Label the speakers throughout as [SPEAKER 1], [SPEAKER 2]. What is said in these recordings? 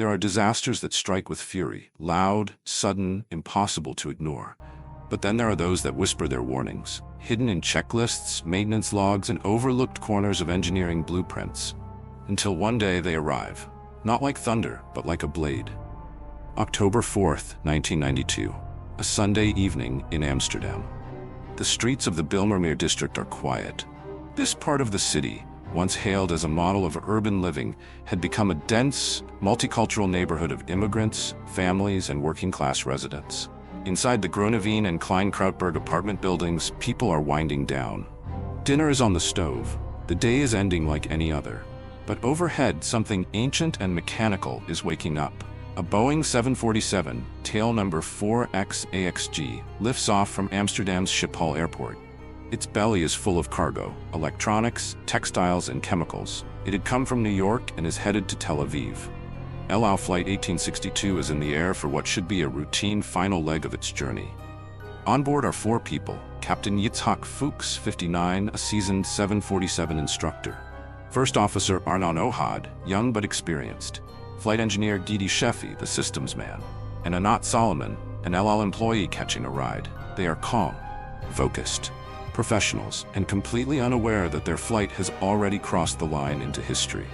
[SPEAKER 1] There are disasters that strike with fury, loud, sudden, impossible to ignore. But then there are those that whisper their warnings, hidden in checklists, maintenance logs, and overlooked corners of engineering blueprints. Until one day they arrive, not like thunder, but like a blade. October 4th, 1992, a Sunday evening in Amsterdam. The streets of the Bijlmermeer district are quiet. This part of the city, once hailed as a model of urban living, had become a dense, multicultural neighborhood of immigrants, families, and working-class residents. Inside the Groeneveen and Klein Krautberg apartment buildings, people are winding down. Dinner is on the stove. The day is ending like any other. But overhead, something ancient and mechanical is waking up. A Boeing 747, tail number 4XAXG, lifts off from Amsterdam's Schiphol airport. Its belly is full of cargo, electronics, textiles, and chemicals. It had come from New York and is headed to Tel Aviv. El Al Flight 1862 is in the air for what should be a routine final leg of its journey. On board are 4 people: Captain Yitzhak Fuchs, 59, a seasoned 747 instructor; First Officer Arnon Ohad, young but experienced; Flight Engineer Didi Sheffi, the systems man; and Anat Solomon, an El Al employee catching a ride. They are calm, focused, professionals, and completely unaware that their flight has already crossed the line into history.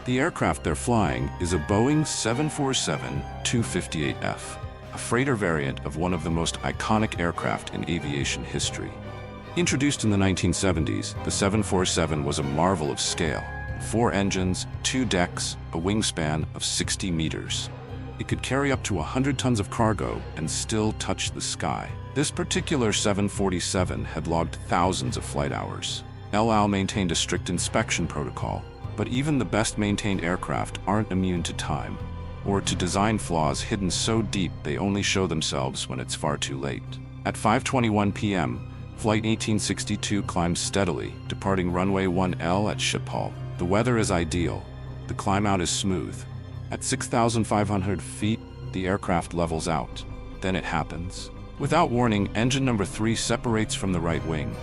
[SPEAKER 1] The aircraft they're flying is a Boeing 747-258F, a freighter variant of one of the most iconic aircraft in aviation history. Introduced in the 1970s, the 747 was a marvel of scale: 4 engines, 2 decks, a wingspan of 60 meters. It could carry up to 100 tons of cargo and still touch the sky. This particular 747 had logged thousands of flight hours. El Al maintained a strict inspection protocol, but even the best-maintained aircraft aren't immune to time, or to design flaws hidden so deep they only show themselves when it's far too late. At 5:21 p.m., Flight 1862 climbs steadily, departing runway 1L at Schiphol. The weather is ideal. The climb-out is smooth. At 6,500 feet, the aircraft levels out. Then it happens. Without warning, engine number 3 separates from the right wing.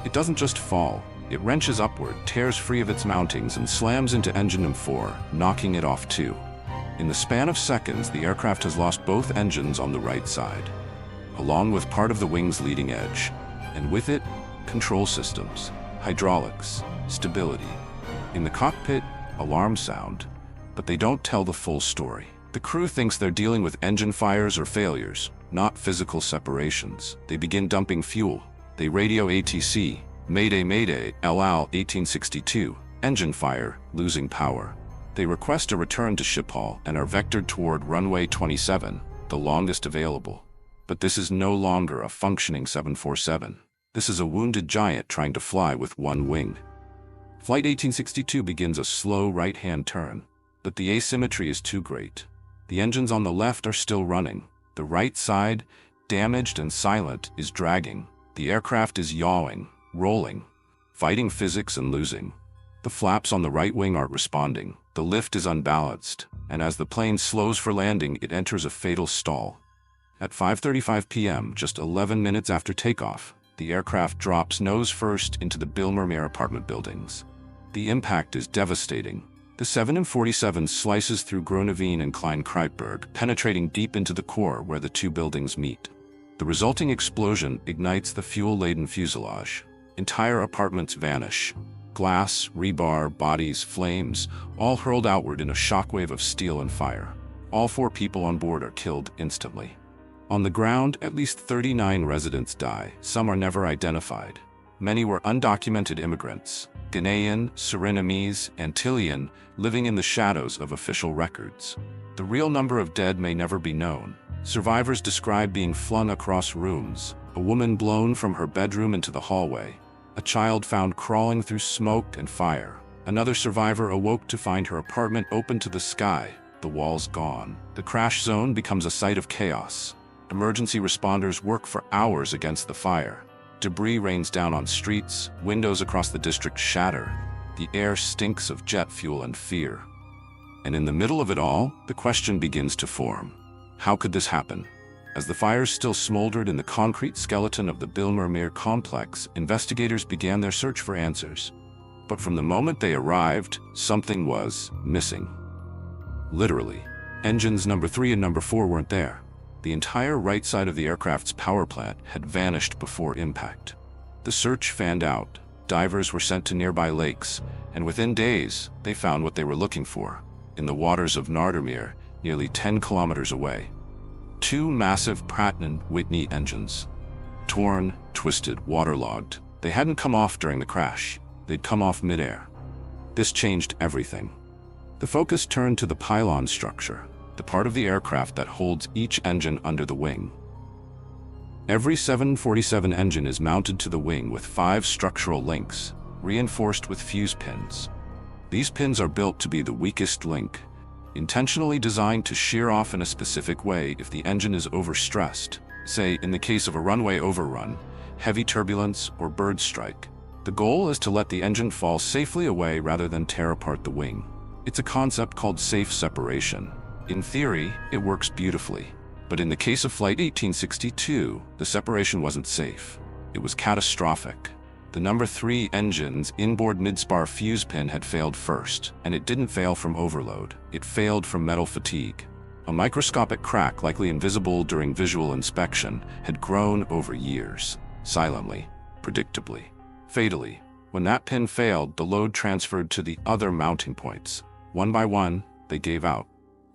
[SPEAKER 1] It doesn't just fall. It wrenches upward, tears free of its mountings, and slams into engine number 4, knocking it off too. In the span of seconds, the aircraft has lost both engines on the right side, along with part of the wing's leading edge. And with it, control systems, hydraulics, stability. In the cockpit, alarm sound, but they don't tell the full story. The crew thinks they're dealing with engine fires or failures, not physical separations. They begin dumping fuel. They radio ATC, Mayday Mayday, El Al 1862, engine fire, losing power. They request a return to Schiphol and are vectored toward runway 27, the longest available. But this is no longer a functioning 747. This is a wounded giant trying to fly with one wing. Flight 1862 begins a slow right-hand turn, but the asymmetry is too great. The engines on the left are still running. The right side, damaged and silent, is dragging. The aircraft is yawing, rolling, fighting physics and losing. The flaps on the right wing aren't responding. The lift is unbalanced, and as the plane slows for landing, it enters a fatal stall. At 5:35 p.m., just 11 minutes after takeoff, the aircraft drops nose first into the Bijlmermeer apartment buildings. The impact is devastating. The 747 slices through Groeneveen and Klein Krautberg, penetrating deep into the core where the 2 buildings meet. The resulting explosion ignites the fuel-laden fuselage. Entire apartments vanish. Glass, rebar, bodies, flames, all hurled outward in a shockwave of steel and fire. All 4 people on board are killed instantly. On the ground, at least 39 residents die. Some are never identified. Many were undocumented immigrants, Ghanaian, Surinamese, Antillean, living in the shadows of official records. The real number of dead may never be known. Survivors describe being flung across rooms, a woman blown from her bedroom into the hallway, a child found crawling through smoke and fire. Another survivor awoke to find her apartment open to the sky, the walls gone. The crash zone becomes a site of chaos. Emergency responders work for hours against the fire. Debris rains down on streets, windows across the district shatter. The air stinks of jet fuel and fear. And in the middle of it all, the question begins to form. How could this happen? As the fires still smoldered in the concrete skeleton of the Bijlmermeer complex, investigators began their search for answers. But from the moment they arrived, something was missing. Literally. Engines number 3 and number 4 weren't there. The entire right side of the aircraft's power plant had vanished before impact. The search fanned out. Divers were sent to nearby lakes, and within days, they found what they were looking for, in the waters of Nardermere, nearly 10 kilometers away. 2 massive Pratt & Whitney engines. Torn, twisted, waterlogged. They hadn't come off during the crash. They'd come off midair. This changed everything. The focus turned to the pylon structure, the part of the aircraft that holds each engine under the wing. Every 747 engine is mounted to the wing with 5 structural links, reinforced with fuse pins. These pins are built to be the weakest link, intentionally designed to shear off in a specific way if the engine is overstressed, say in the case of a runway overrun, heavy turbulence, or bird strike. The goal is to let the engine fall safely away rather than tear apart the wing. It's a concept called safe separation. In theory, it works beautifully. But in the case of Flight 1862, the separation wasn't safe. It was catastrophic. The number 3 engine's inboard midspar fuse pin had failed first, and it didn't fail from overload. It failed from metal fatigue. A microscopic crack, likely invisible during visual inspection, had grown over years, silently, predictably, fatally. When that pin failed, the load transferred to the other mounting points. One by one, they gave out.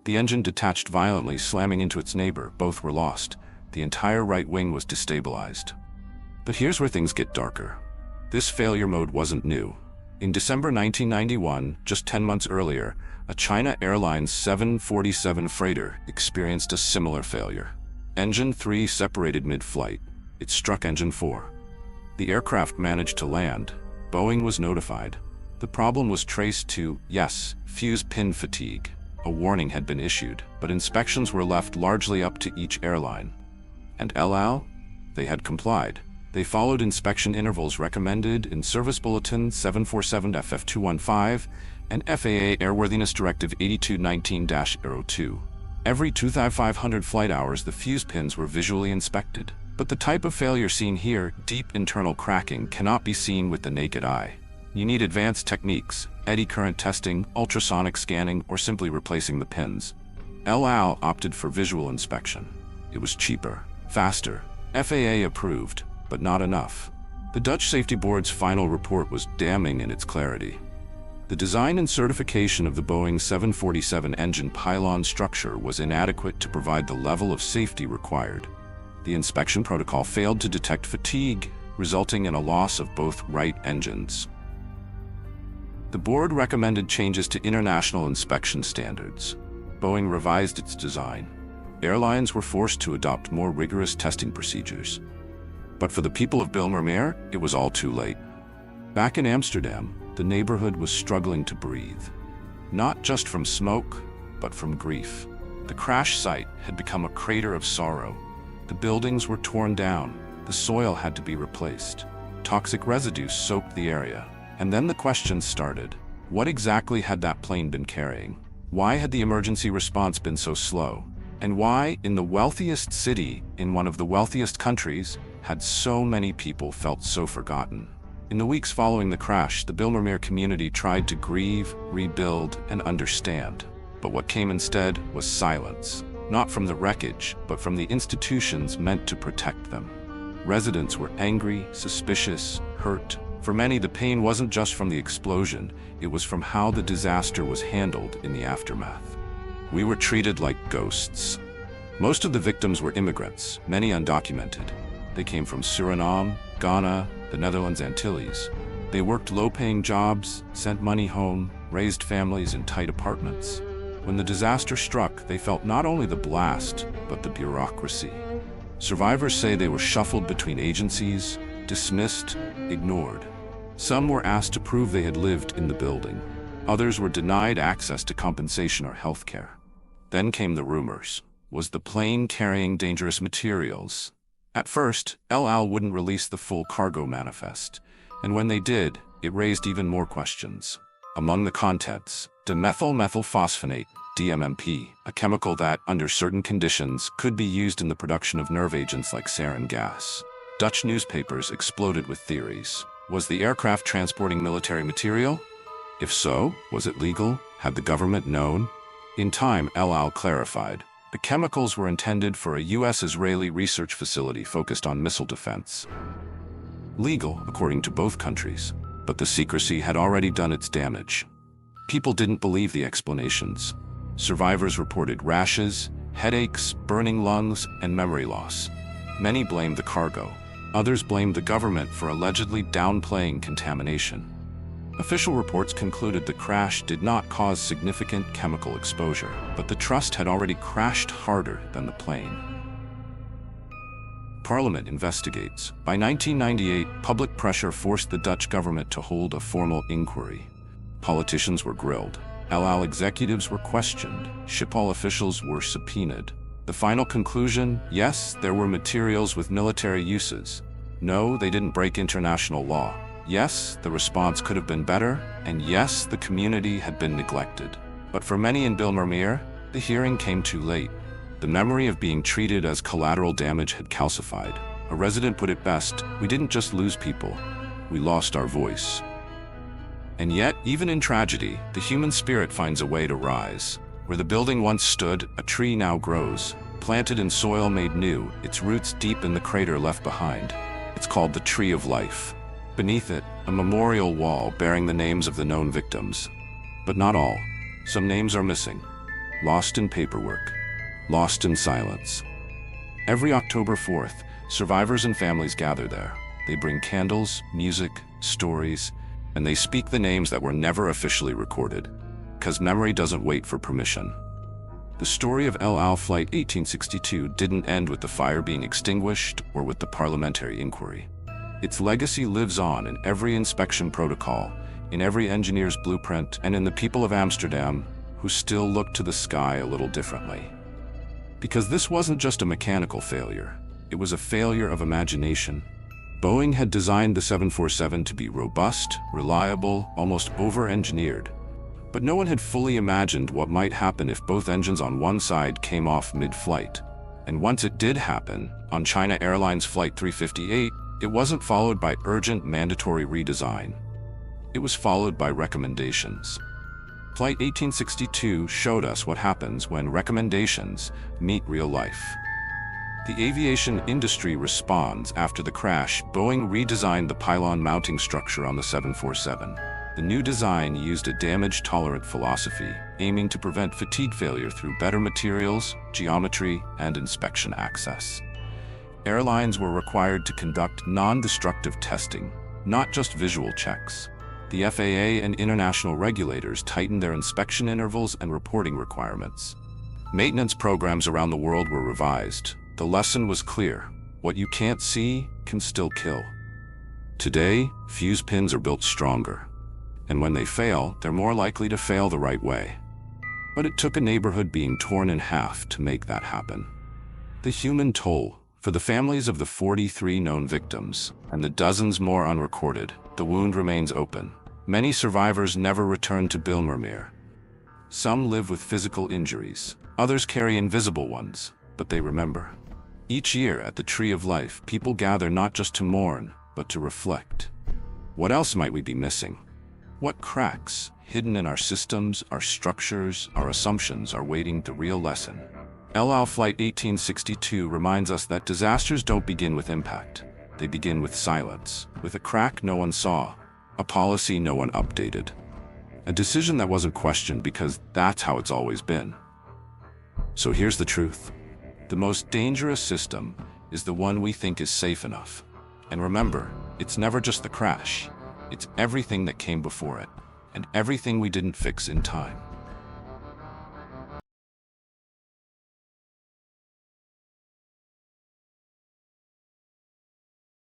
[SPEAKER 1] The engine detached violently, slamming into its neighbor. Both were lost. The entire right wing was destabilized. But here's where things get darker. This failure mode wasn't new. In December 1991, just 10 months earlier, a China Airlines 747 freighter experienced a similar failure. Engine 3 separated mid-flight. It struck engine 4. The aircraft managed to land. Boeing was notified. The problem was traced to, yes, fuse pin fatigue. A warning had been issued, but inspections were left largely up to each airline. And El Al? They had complied. They followed inspection intervals recommended in Service Bulletin 747 FF215 and FAA Airworthiness Directive 8219-02. Every 2,500 flight hours, the fuse pins were visually inspected. But the type of failure seen here, deep internal cracking, cannot be seen with the naked eye. You need advanced techniques, eddy current testing, ultrasonic scanning, or simply replacing the pins. El Al opted for visual inspection. It was cheaper, faster, FAA approved, but not enough. The Dutch Safety Board's final report was damning in its clarity. The design and certification of the Boeing 747 engine pylon structure was inadequate to provide the level of safety required. The inspection protocol failed to detect fatigue, resulting in a loss of both right engines. The board recommended changes to international inspection standards. Boeing revised its design. Airlines were forced to adopt more rigorous testing procedures. But for the people of Bijlmermeer, it was all too late. Back in Amsterdam, the neighborhood was struggling to breathe. Not just from smoke, but from grief. The crash site had become a crater of sorrow. The buildings were torn down. The soil had to be replaced. Toxic residues soaked the area. And then the questions started. What exactly had that plane been carrying? Why had the emergency response been so slow? And why, in the wealthiest city, in one of the wealthiest countries, had so many people felt so forgotten? In the weeks following the crash, the Bijlmermeer community tried to grieve, rebuild, and understand. But what came instead was silence. Not from the wreckage, but from the institutions meant to protect them. Residents were angry, suspicious, hurt. For many, the pain wasn't just from the explosion, it was from how the disaster was handled in the aftermath. We were treated like ghosts. Most of the victims were immigrants, many undocumented. They came from Suriname, Ghana, the Netherlands, Antilles. They worked low-paying jobs, sent money home, raised families in tight apartments. When the disaster struck, they felt not only the blast, but the bureaucracy. Survivors say they were shuffled between agencies, dismissed, ignored. Some were asked to prove they had lived in the building. Others were denied access to compensation or health care. Then came the rumors. Was the plane carrying dangerous materials? At first, El Al wouldn't release the full cargo manifest, and when they did, it raised even more questions. Among the contents, dimethyl methylphosphonate, DMMP, a chemical that, under certain conditions, could be used in the production of nerve agents like sarin gas. Dutch newspapers exploded with theories. Was the aircraft transporting military material? If so, was it legal? Had the government known? In time, El Al clarified, the chemicals were intended for a U.S.-Israeli research facility focused on missile defense. Legal, according to both countries, but the secrecy had already done its damage. People didn't believe the explanations. Survivors reported rashes, headaches, burning lungs, and memory loss. Many blamed the cargo. Others blamed the government for allegedly downplaying contamination. Official reports concluded the crash did not cause significant chemical exposure, but the trust had already crashed harder than the plane. Parliament investigates. By 1998, public pressure forced the Dutch government to hold a formal inquiry. Politicians were grilled. El Al executives were questioned. Schiphol officials were subpoenaed. The final conclusion: yes, there were materials with military uses. No, they didn't break international law. Yes, the response could have been better, and yes, the community had been neglected. But for many in Bijlmermeer, the hearing came too late. The memory of being treated as collateral damage had calcified. A resident put it best: we didn't just lose people, we lost our voice. And yet, even in tragedy, the human spirit finds a way to rise. Where the building once stood, a tree now grows. Planted in soil made new, its roots deep in the crater left behind. It's called the Tree of Life. Beneath it, a memorial wall bearing the names of the known victims. But not all. Some names are missing. Lost in paperwork. Lost in silence. Every October 4th, survivors and families gather there. They bring candles, music, stories, and they speak the names that were never officially recorded, because memory doesn't wait for permission. The story of El Al Flight 1862 didn't end with the fire being extinguished or with the parliamentary inquiry. Its legacy lives on in every inspection protocol, in every engineer's blueprint, and in the people of Amsterdam who still look to the sky a little differently. Because this wasn't just a mechanical failure, it was a failure of imagination. Boeing had designed the 747 to be robust, reliable, almost over-engineered. But no one had fully imagined what might happen if both engines on one side came off mid-flight. And once it did happen, on China Airlines Flight 358, it wasn't followed by urgent mandatory redesign. It was followed by recommendations. Flight 1862 showed us what happens when recommendations meet real life. The aviation industry responds. After the crash, Boeing redesigned the pylon mounting structure on the 747. The new design used a damage-tolerant philosophy, aiming to prevent fatigue failure through better materials, geometry, and inspection access. Airlines were required to conduct non-destructive testing, not just visual checks. The FAA and international regulators tightened their inspection intervals and reporting requirements. Maintenance programs around the world were revised. The lesson was clear: what you can't see can still kill. Today, fuse pins are built stronger. And when they fail, they're more likely to fail the right way. But it took a neighborhood being torn in half to make that happen. The human toll, for the families of the 43 known victims, and the dozens more unrecorded, the wound remains open. Many survivors never return to Bijlmermeer. Some live with physical injuries. Others carry invisible ones, but they remember. Each year at the Tree of Life, people gather not just to mourn, but to reflect. What else might we be missing? What cracks, hidden in our systems, our structures, our assumptions, are waiting the real lesson? El Al Flight 1862 reminds us that disasters don't begin with impact. They begin with silence, with a crack no one saw, a policy no one updated, a decision that wasn't questioned because that's how it's always been. So here's the truth. The most dangerous system is the one we think is safe enough. And remember, it's never just the crash. It's everything that came before it, and everything we didn't fix in time.